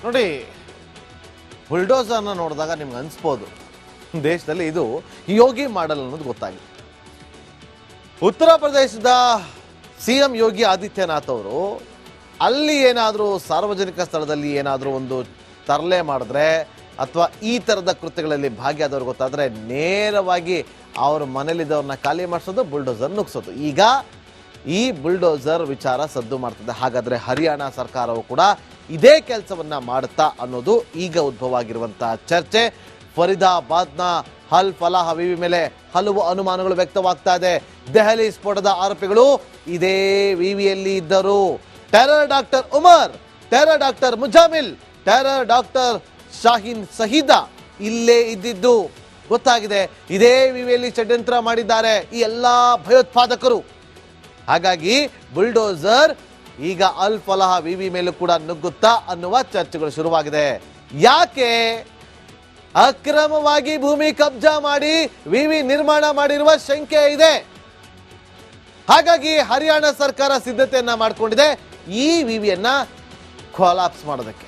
ನೋಡಿ, ಬುಲ್ಡೋಸರ್ನ ನೋಡಿದಾಗ ನಿಮ್ಗೆ ಅನಿಸ್ಬೋದು ದೇಶದಲ್ಲಿ ಇದು ಯೋಗಿ ಮಾಡೆಲ್ ಅನ್ನೋದು ಗೊತ್ತಾಗಿದೆ. ಉತ್ತರ ಪ್ರದೇಶದ ಸಿಎಂ ಯೋಗಿ ಆದಿತ್ಯನಾಥ್ ಅವರು ಅಲ್ಲಿ ಏನಾದರೂ ಸಾರ್ವಜನಿಕ ಸ್ಥಳದಲ್ಲಿ ಏನಾದರೂ ಒಂದು ತರಲೆ ಮಾಡಿದ್ರೆ ಅಥವಾ ಈ ಥರದ ಕೃತ್ಯಗಳಲ್ಲಿ ಭಾಗಿಯಾದವ್ರು ಗೊತ್ತಾದರೆ ನೇರವಾಗಿ ಅವ್ರ ಮನೇಲಿದ್ದವ್ರನ್ನ ಖಾಲಿ ಮಾಡಿಸೋದು, ಬುಲ್ಡೋಸರ್ ನುಗ್ಸೋದು. ಈಗ ಈ ಬುಲ್ಡೋಸರ್ ವಿಚಾರ ಸದ್ದು ಮಾಡ್ತದೆ. ಹಾಗಾದರೆ ಹರಿಯಾಣ ಸರ್ಕಾರವು ಕೂಡ ಇದೇ ಕೆಲಸವನ್ನ ಮಾಡುತ್ತಾ ಅನ್ನೋದು ಈಗ ಉದ್ಭವ ಆಗಿರುವಂತಹ ಚರ್ಚೆ. ಫರೀದಾಬಾದ್ನ ಹಲ್ ಫಲಾಹ್ ವಿವಿ ಮೇಲೆ ಹಲವು ಅನುಮಾನಗಳು ವ್ಯಕ್ತವಾಗ್ತಾ ಇದೆ. ದೆಹಲಿ ಸ್ಫೋಟದ ಆರೋಪಿಗಳು ಇದೇ ವಿವಿಯಲ್ಲಿ ಇದ್ದರು. Terror doctor Umar, terror doctor Muzammil, terror doctor Shaheen Sahida ಇಲ್ಲೇ ಇದ್ದಿದ್ದು ಗೊತ್ತಾಗಿದೆ. ಇದೇ ವಿವಿಯಲ್ಲಿ ಷಡ್ಯಂತ್ರ ಮಾಡಿದ್ದಾರೆ ಈ ಎಲ್ಲಾ ಭಯೋತ್ಪಾದಕರು. ಹಾಗಾಗಿ ಬುಲ್ಡೋಸರ್ ಈಗ ಅಲ್ ಫಲಾಹ್ ವಿವಿ ಮೇಲೂ ಕೂಡ ನುಗ್ಗುತ್ತಾ ಅನ್ನುವ ಚರ್ಚೆಗಳು ಶುರುವಾಗಿದೆ. ಯಾಕೆ? ಅಕ್ರಮವಾಗಿ ಭೂಮಿ ಕಬ್ಜಾ ಮಾಡಿ ವಿವಿ ನಿರ್ಮಾಣ ಮಾಡಿರುವ ಶಂಕೆ ಇದೆ. ಹಾಗಾಗಿ ಹರಿಯಾಣ ಸರ್ಕಾರ ಸಿದ್ಧತೆಯನ್ನ ಮಾಡಿಕೊಂಡಿದೆ ಈ ವಿವಿಯನ್ನ ಕೊಲಾಪ್ಸ್ ಮಾಡೋದಕ್ಕೆ.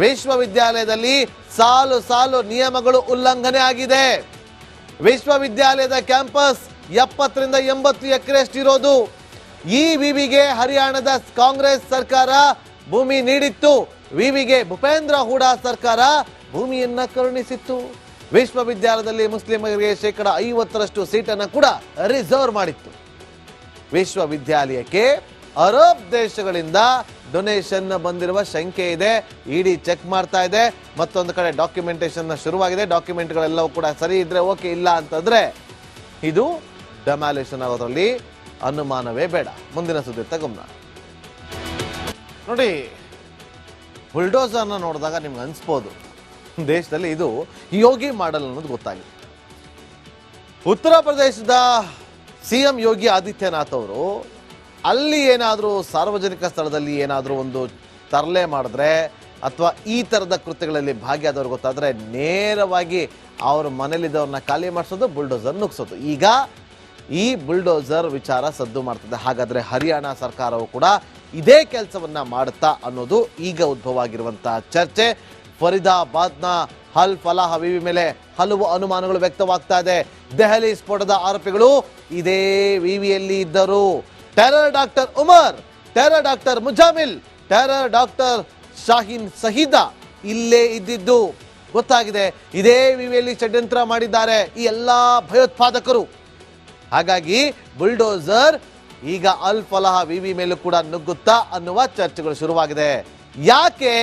ವಿಶ್ವವಿದ್ಯಾಲಯದಲ್ಲಿ ಸಾಲು ಸಾಲು ನಿಯಮಗಳು ಉಲ್ಲಂಘನೆ ಆಗಿದೆ. ವಿಶ್ವವಿದ್ಯಾಲಯದ ಕ್ಯಾಂಪಸ್ 70ರಿಂದ 80 ಎಕರೆಯಷ್ಟಿರೋದು. ಈ ವಿವಿಗೆ ಹರಿಯಾಣದ ಕಾಂಗ್ರೆಸ್ ಸರ್ಕಾರ ಭೂಮಿ ನೀಡಿತ್ತು. ವಿವಿಗೆ ಭೂಪೇಂದ್ರ ಹೂಡಾ ಸರ್ಕಾರ ಭೂಮಿಯನ್ನ ಕರುಣಿಸಿತ್ತು. ವಿಶ್ವವಿದ್ಯಾಲಯದಲ್ಲಿ ಮುಸ್ಲಿಮರಿಗೆ 50% ಸೀಟನ್ನು ಕೂಡ ರಿಸರ್ವ್ ಮಾಡಿತ್ತು. ವಿಶ್ವವಿದ್ಯಾಲಯಕ್ಕೆ ಅರಬ್ ದೇಶಗಳಿಂದ ಡೊನೇಷನ್ ಬಂದಿರುವ ಶಂಕೆ ಇದೆ. ಇಡಿ ಚೆಕ್ ಮಾಡ್ತಾ ಇದೆ. ಮತ್ತೊಂದು ಕಡೆ ಡಾಕ್ಯುಮೆಂಟೇಶನ್ ಶುರುವಾಗಿದೆ. ಡಾಕ್ಯುಮೆಂಟ್ಗಳೆಲ್ಲವೂ ಕೂಡ ಸರಿ ಇದ್ರೆ ಓಕೆ, ಇಲ್ಲ ಅಂತಂದ್ರೆ ಇದು ಡೆಮಾಲಿಷನ್ ಆಗೋದ್ರಲ್ಲಿ ಅನುಮಾನವೇ ಬೇಡ. ಮುಂದಿನ ಸುದ್ದಿ ಗಮನ. ನೋಡಿ, ಬುಲ್ಡೋಸರ್ನ ನೋಡಿದಾಗ ನಿಮ್ಗೆ ಅನಿಸ್ಬೋದು ದೇಶದಲ್ಲಿ ಇದು ಯೋಗಿ ಮಾಡೆಲ್ ಅನ್ನೋದು ಗೊತ್ತಾಗಿದೆ. ಉತ್ತರ ಪ್ರದೇಶದ ಸಿಎಂ ಯೋಗಿ ಆದಿತ್ಯನಾಥ್ ಅವರು ಅಲ್ಲಿ ಏನಾದರೂ ಸಾರ್ವಜನಿಕ ಸ್ಥಳದಲ್ಲಿ ಏನಾದರೂ ಒಂದು ತರಲೆ ಮಾಡಿದ್ರೆ ಅಥವಾ ಈ ಥರದ ಕೃತ್ಯಗಳಲ್ಲಿ ಭಾಗಿಯಾದವ್ರು ಗೊತ್ತಾದರೆ ನೇರವಾಗಿ ಅವ್ರ ಮನೇಲಿದ್ದವ್ರನ್ನ ಖಾಲಿ ಮಾಡಿಸೋದು, ಬುಲ್ಡೋಸರ್ ನುಗ್ಸೋದು. ಈಗ ಈ ಬುಲ್ಡೋಸರ್ ವಿಚಾರ ಸದ್ದು ಮಾಡ್ತದೆ. ಹಾಗಾದರೆ ಹರಿಯಾಣ ಸರ್ಕಾರವು ಕೂಡ ಇದೇ ಕೆಲಸವನ್ನ ಮಾಡುತ್ತಾ ಅನ್ನೋದು ಈಗ ಉದ್ಭವ ಆಗಿರುವಂತಹ ಚರ್ಚೆ. ಫರೀದಾಬಾದ್ನ ಹಲ್ ಫಲಾಹ್ ವಿವಿ ಮೇಲೆ ಹಲವು ಅನುಮಾನಗಳು ವ್ಯಕ್ತವಾಗ್ತಾ ಇದೆ. ದೆಹಲಿ ಸ್ಫೋಟದ ಆರೋಪಿಗಳು ಇದೇ ವಿವಿಯಲ್ಲಿ ಇದ್ದರು. Terror doctor Umar, terror doctor Muzammil, terror doctor Shaheen Sahida ಇಲ್ಲೇ ಇದ್ದಿದ್ದು ಗೊತ್ತಾಗಿದೆ. ಇದೇ ವಿವಿಯಲ್ಲಿ ಷಡ್ಯಂತ್ರ ಮಾಡಿದ್ದಾರೆ ಈ ಎಲ್ಲಾ ಭಯೋತ್ಪಾದಕರು. ಹಾಗಾಗಿ ಬುಲ್ಡೋಸರ್ ಈಗ ಅಲ್ ಫಲಾಹ್ ವಿವಿ ಮೇಲೂ ಕೂಡ ನುಗ್ಗುತ್ತಾ ಅನ್ನುವ ಚರ್ಚೆಗಳು ಶುರುವಾಗಿದೆ. ಯಾಕೆ?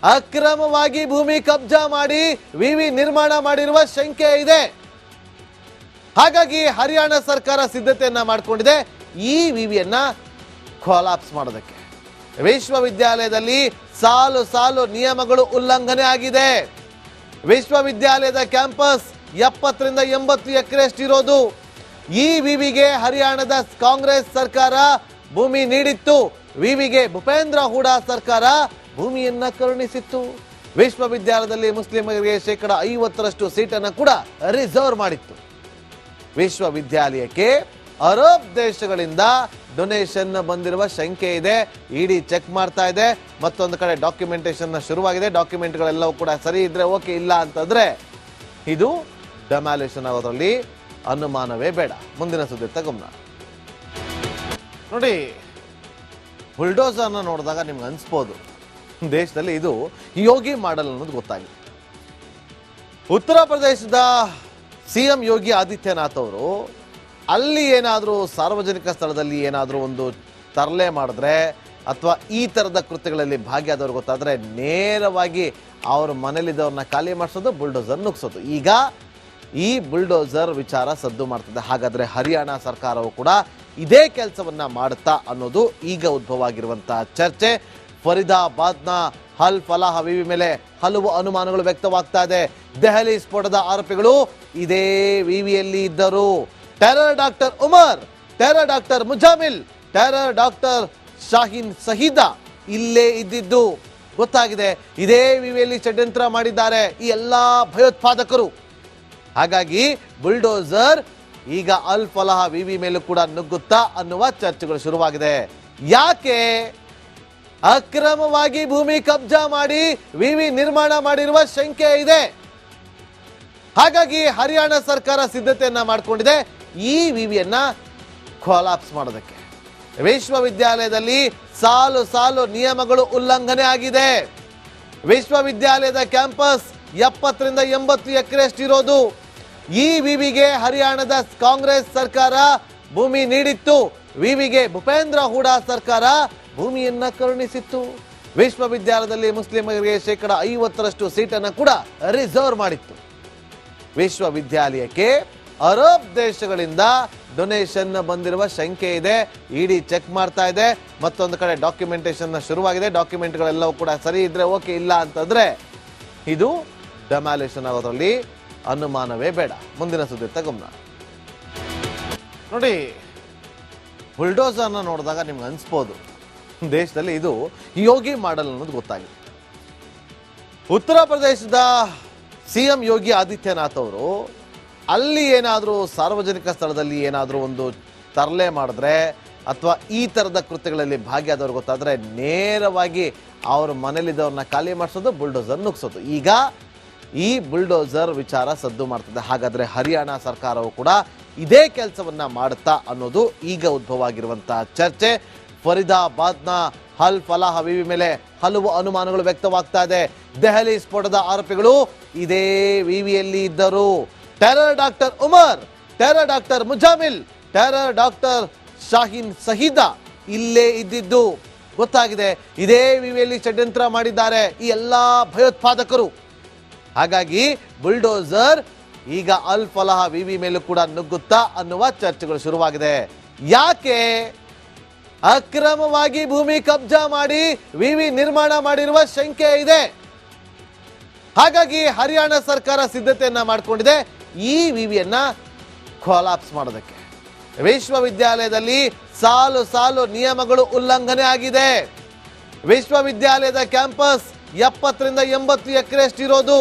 ಅಕ್ರಮವಾಗಿ ಭೂಮಿ ಕಬ್ಜಾ ಮಾಡಿ ವಿವಿ ನಿರ್ಮಾಣ ಮಾಡಿರುವ ಶಂಕೆ ಇದೆ. ಹಾಗಾಗಿ ಹರಿಯಾಣ ಸರ್ಕಾರ ಸಿದ್ಧತೆಯನ್ನ ಮಾಡಿಕೊಂಡಿದೆ ಈ ವಿವಿಯನ್ನ ಕೊಲಾಪ್ಸ್ ಮಾಡೋದಕ್ಕೆ. ವಿಶ್ವವಿದ್ಯಾಲಯದಲ್ಲಿ ಸಾಲು ಸಾಲು ನಿಯಮಗಳು ಉಲ್ಲಂಘನೆ ಆಗಿದೆ. ವಿಶ್ವವಿದ್ಯಾಲಯದ ಕ್ಯಾಂಪಸ್ 70ರಿಂದ 80 ಎಕರೆಯಷ್ಟಿರೋದು. ಈ ವಿವಿಗೆ ಹರಿಯಾಣದ ಕಾಂಗ್ರೆಸ್ ಸರ್ಕಾರ ಭೂಮಿ ನೀಡಿತ್ತು. ವಿವಿಗೆ ಭೂಪೇಂದ್ರ ಹೂಡಾ ಸರ್ಕಾರ ಭೂಮಿಯನ್ನ ಕರುಣಿಸಿತ್ತು. ವಿಶ್ವವಿದ್ಯಾಲಯದಲ್ಲಿ ಮುಸ್ಲಿಮರಿಗೆ 50% ಸೀಟನ್ನು ಕೂಡ ರಿಸರ್ವ್ ಮಾಡಿತ್ತು. ವಿಶ್ವವಿದ್ಯಾಲಯಕ್ಕೆ ಅರಬ್ ದೇಶಗಳಿಂದ ಡೊನೇಷನ್ ಬಂದಿರುವ ಶಂಕೆ ಇದೆ. ಇಡಿ ಚೆಕ್ ಮಾಡ್ತಾ ಇದೆ. ಮತ್ತೊಂದು ಕಡೆ ಡಾಕ್ಯುಮೆಂಟೇಶನ್ ಶುರುವಾಗಿದೆ. ಡಾಕ್ಯುಮೆಂಟ್ಗಳೆಲ್ಲವೂ ಕೂಡ ಸರಿ ಇದ್ರೆ ಓಕೆ, ಇಲ್ಲ ಅಂತಂದ್ರೆ ಇದು ಡೆಮಾಲಿಷನ್ ಆಗೋದ್ರಲ್ಲಿ ಅನುಮಾನವೇ ಬೇಡ. ಮುಂದಿನ ಸುದ್ದಿ ಗಮನ. ನೋಡಿ, ಬುಲ್ಡೋಸರ್ನ ನೋಡಿದಾಗ ನಿಮ್ಗೆ ಅನಿಸ್ಬೋದು ದೇಶದಲ್ಲಿ ಇದು ಯೋಗಿ ಮಾಡೆಲ್ ಅನ್ನೋದು ಗೊತ್ತಾಗಿದೆ. ಉತ್ತರ ಪ್ರದೇಶದ ಸಿಎಂ ಯೋಗಿ ಆದಿತ್ಯನಾಥ್ ಅವರು ಅಲ್ಲಿ ಏನಾದರೂ ಸಾರ್ವಜನಿಕ ಸ್ಥಳದಲ್ಲಿ ಏನಾದರೂ ಒಂದು ತರಲೆ ಮಾಡಿದ್ರೆ ಅಥವಾ ಈ ಥರದ ಕೃತ್ಯಗಳಲ್ಲಿ ಭಾಗಿಯಾದವ್ರು ಗೊತ್ತಾದರೆ ನೇರವಾಗಿ ಅವ್ರ ಮನೇಲಿದ್ದವ್ರನ್ನ ಖಾಲಿ ಮಾಡಿಸೋದು, ಬುಲ್ಡೋಸರ್ ನುಗ್ಸೋದು. ಈಗ ಈ ಬುಲ್ಡೋಸರ್ ವಿಚಾರ ಸದ್ದು ಮಾಡ್ತದೆ. ಹಾಗಾದರೆ ಹರಿಯಾಣ ಸರ್ಕಾರವು ಕೂಡ ಇದೇ ಕೆಲಸವನ್ನ ಮಾಡುತ್ತಾ ಅನ್ನೋದು ಈಗ ಉದ್ಭವ ಆಗಿರುವಂತಹ ಚರ್ಚೆ. ಫರೀದಾಬಾದ್ನ ಹಲ್ ಫಲಾಹ್ ವಿವಿ ಮೇಲೆ ಹಲವು ಅನುಮಾನಗಳು ವ್ಯಕ್ತವಾಗ್ತಾ ಇದೆ. ದೆಹಲಿ ಸ್ಫೋಟದ ಆರೋಪಿಗಳು ಇದೇ ವಿವಿಯಲ್ಲಿ ಇದ್ದರು. Terror doctor Umar, terror doctor Muzammil, terror doctor Shaheen Sahida ಇಲ್ಲೇ ಇದ್ದಿದ್ದು ಗೊತ್ತಾಗಿದೆ. ಇದೇ ವಿವಿಯಲ್ಲಿ ಷಡ್ಯಂತ್ರ ಮಾಡಿದ್ದಾರೆ ಈ ಎಲ್ಲಾ ಭಯೋತ್ಪಾದಕರು. ಹಾಗಾಗಿ ಬುಲ್ಡೋಸರ್ ಈಗ ಅಲ್ ಫಲಾಹ್ ವಿವಿ ಮೇಲೂ ಕೂಡ ನುಗ್ಗುತ್ತಾ ಅನ್ನುವ ಚರ್ಚೆಗಳು ಶುರುವಾಗಿದೆ. ಯಾಕೆ? ಅಕ್ರಮವಾಗಿ ಭೂಮಿ ಕಬ್ಜಾ ಮಾಡಿ ವಿವಿ ನಿರ್ಮಾಣ ಮಾಡಿರುವ ಶಂಕೆ ಇದೆ. ಹಾಗಾಗಿ ಹರಿಯಾಣ ಸರ್ಕಾರ ಸಿದ್ಧತೆಯನ್ನ ಮಾಡಿಕೊಂಡಿದೆ ಈ ವಿವಿಯನ್ನ ಕೊಲಾಪ್ಸ್ ಮಾಡೋದಕ್ಕೆ. ವಿಶ್ವವಿದ್ಯಾಲಯದಲ್ಲಿ ಸಾಲು ಸಾಲು ನಿಯಮಗಳು ಉಲ್ಲಂಘನೆ ಆಗಿದೆ. ವಿಶ್ವವಿದ್ಯಾಲಯದ ಕ್ಯಾಂಪಸ್ 70ರಿಂದ 80 ಎಕರೆಯಷ್ಟಿರೋದು. ಈ ವಿವಿಗೆ ಹರಿಯಾಣದ ಕಾಂಗ್ರೆಸ್ ಸರ್ಕಾರ ಭೂಮಿ ನೀಡಿತ್ತು. ವಿವಿಗೆ ಭೂಪೇಂದ್ರ ಹೂಡಾ ಸರ್ಕಾರ ಭೂಮಿಯನ್ನ ಕರುಣಿಸಿತ್ತು. ವಿಶ್ವವಿದ್ಯಾಲಯದಲ್ಲಿ ಮುಸ್ಲಿಮರಿಗೆ 50% ಸೀಟನ್ನು ಕೂಡ ರಿಸರ್ವ್ ಮಾಡಿತ್ತು. ವಿಶ್ವವಿದ್ಯಾಲಯಕ್ಕೆ ಅರಬ್ ದೇಶಗಳಿಂದ ಡೊನೇಷನ್ ಬಂದಿರುವ ಶಂಕೆ ಇದೆ. ಇಡಿ ಚೆಕ್ ಮಾಡ್ತಾ ಇದೆ. ಮತ್ತೊಂದು ಕಡೆ ಡಾಕ್ಯುಮೆಂಟೇಶನ್ ಶುರುವಾಗಿದೆ. ಡಾಕ್ಯುಮೆಂಟ್ಗಳೆಲ್ಲವೂ ಕೂಡ ಸರಿ ಇದ್ರೆ ಓಕೆ, ಇಲ್ಲ ಅಂತಂದ್ರೆ ಇದು ಡೆಮಾಲಿಷನ್ ಆಗೋದ್ರಲ್ಲಿ ಅನುಮಾನವೇ ಬೇಡ. ಮುಂದಿನ ಸುದ್ದಿ ಗಮನ ನೋಡಿ. ಬುಲ್ಡೋಸರ್ನ ನೋಡಿದಾಗ ನಿಮ್ಗೆ ಅನ್ಸ್ಬೋದು ದೇಶದಲ್ಲಿ ಇದು ಯೋಗಿ ಮಾಡಲ್ ಅನ್ನೋದು ಗೊತ್ತಾಗಿದೆ. ಉತ್ತರ ಪ್ರದೇಶದ ಸಿಎಂ ಯೋಗಿ ಆದಿತ್ಯನಾಥ್ ಅವರು ಅಲ್ಲಿ ಏನಾದರೂ ಸಾರ್ವಜನಿಕ ಸ್ಥಳದಲ್ಲಿ ಏನಾದರೂ ಒಂದು ತರಲೆ ಮಾಡಿದ್ರೆ ಅಥವಾ ಈ ಥರದ ಕೃತ್ಯಗಳಲ್ಲಿ ಭಾಗಿಯಾದವ್ರು ಗೊತ್ತಾದರೆ ನೇರವಾಗಿ ಅವ್ರ ಮನೇಲಿದ್ದವ್ರನ್ನ ಖಾಲಿ ಮಾಡಿಸೋದು, ಬುಲ್ಡೋಸರ್ ನುಗ್ಸೋದು. ಈಗ ಈ ಬುಲ್ಡೋಸರ್ ವಿಚಾರ ಸದ್ದು ಮಾಡ್ತದೆ. ಹಾಗಾದರೆ ಹರಿಯಾಣ ಸರ್ಕಾರವು ಕೂಡ ಇದೇ ಕೆಲಸವನ್ನ ಮಾಡುತ್ತಾ ಅನ್ನೋದು ಈಗ ಉದ್ಭವ ಆಗಿರುವಂತಹ ಚರ್ಚೆ. ಫರೀದಾಬಾದ್ನ ಅಲ್ ಫಲಾಹ್ ವಿವಿ ಮೇಲೆ ಹಲವು ಅನುಮಾನಗಳು ವ್ಯಕ್ತವಾಗ್ತಾ ಇದೆ. ದೆಹಲಿ ಸ್ಫೋಟದ ಆರೋಪಿಗಳು ಇದೇ ವಿವಿಯಲ್ಲಿ ಇದ್ದರು. Terror doctor Umar, terror doctor Muzammil, terror doctor Shaheen Sahida ಇಲ್ಲೇ ಇದ್ದಿದ್ದು ಗೊತ್ತಾಗಿದೆ. ಇದೇ ವಿವಿಯಲ್ಲಿ ಷಡ್ಯಂತ್ರ ಮಾಡಿದ್ದಾರೆ ಈ ಎಲ್ಲಾ ಭಯೋತ್ಪಾದಕರು. ಹಾಗಾಗಿ ಬುಲ್ಡೋಸರ್ ಈಗ ಅಲ್ ಫಲಾಹ್ ವಿವಿ ಮೇಲೂ ಕೂಡ ನುಗ್ಗುತ್ತಾ ಅನ್ನುವ ಚರ್ಚೆಗಳು ಶುರುವಾಗಿದೆ. ಯಾಕೆ? ಅಕ್ರಮವಾಗಿ ಭೂಮಿ ಕಬ್ಜಾ ಮಾಡಿ ವಿವಿ ನಿರ್ಮಾಣ ಮಾಡಿರುವ ಶಂಕೆ ಇದೆ. ಹಾಗಾಗಿ ಹರಿಯಾಣ ಸರ್ಕಾರ ಸಿದ್ಧತೆಯನ್ನ ಮಾಡಿಕೊಂಡಿದೆ ಈ ವಿವಿಯನ್ನ ಕೊಲಾಪ್ಸ್ ಮಾಡೋದಕ್ಕೆ. ವಿಶ್ವವಿದ್ಯಾಲಯದಲ್ಲಿ ಸಾಲು ಸಾಲು ನಿಯಮಗಳು ಉಲ್ಲಂಘನೆ ಆಗಿದೆ. ವಿಶ್ವವಿದ್ಯಾಲಯದ ಕ್ಯಾಂಪಸ್ 70ರಿಂದ 80 ಎಕರೆಯಷ್ಟಿರೋದು.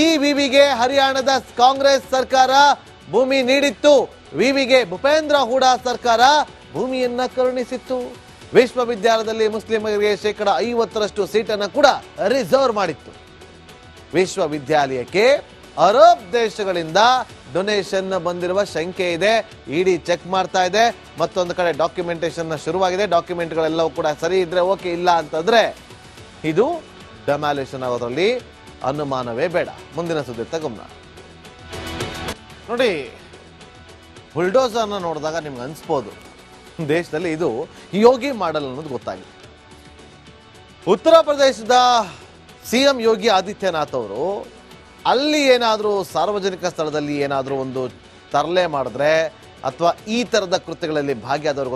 ಈ ವಿವಿಗೆ ಹರಿಯಾಣದ ಕಾಂಗ್ರೆಸ್ ಸರ್ಕಾರ ಭೂಮಿ ನೀಡಿತ್ತು. ವಿವಿಗೆ ಭೂಪೇಂದ್ರ ಹೂಡಾ ಸರ್ಕಾರ ಭೂಮಿಯನ್ನ ಕರುಣಿಸಿತ್ತು. ವಿಶ್ವವಿದ್ಯಾಲಯದಲ್ಲಿ ಮುಸ್ಲಿಮರಿಗೆ 50% ಸೀಟನ್ನು ಕೂಡ ರಿಸರ್ವ್ ಮಾಡಿತ್ತು. ವಿಶ್ವವಿದ್ಯಾಲಯಕ್ಕೆ ಅರಬ್ ದೇಶಗಳಿಂದ ಡೊನೇಷನ್ ಬಂದಿರುವ ಶಂಕೆ ಇದೆ. ಇಡಿ ಚೆಕ್ ಮಾಡ್ತಾ ಇದೆ. ಮತ್ತೊಂದು ಕಡೆ ಡಾಕ್ಯುಮೆಂಟೇಶನ್ ಶುರುವಾಗಿದೆ. ಡಾಕ್ಯುಮೆಂಟ್ಗಳೆಲ್ಲವೂ ಕೂಡ ಸರಿ ಇದ್ರೆ ಓಕೆ, ಇಲ್ಲ ಅಂತಂದ್ರೆ ಇದು ಡೆಮಾಲಿಷನ್ ಆಗೋದ್ರಲ್ಲಿ ಅನುಮಾನವೇ ಬೇಡ. ಮುಂದಿನ ಸುದ್ದಿ ಗಮನ ನೋಡಿ. ಬುಲ್ಡೋಸರ್ನ ನೋಡಿದಾಗ ನಿಮ್ಗೆ ಅನ್ಸ್ಬೋದು ದೇಶದಲ್ಲಿ ಇದು ಯೋಗಿ ಮಾಡಲ್ ಅನ್ನೋದು ಗೊತ್ತಾಗಿದೆ. ಉತ್ತರ ಪ್ರದೇಶದ ಸಿಎಂ ಯೋಗಿ ಆದಿತ್ಯನಾಥ್ ಅವರು ಅಲ್ಲಿ ಏನಾದರೂ ಸಾರ್ವಜನಿಕ ಸ್ಥಳದಲ್ಲಿ ಏನಾದರೂ ಒಂದು ತರಲೆ ಮಾಡಿದ್ರೆ ಅಥವಾ ಈ ಥರದ ಕೃತ್ಯಗಳಲ್ಲಿ ಭಾಗಿಯಾದವ್ರು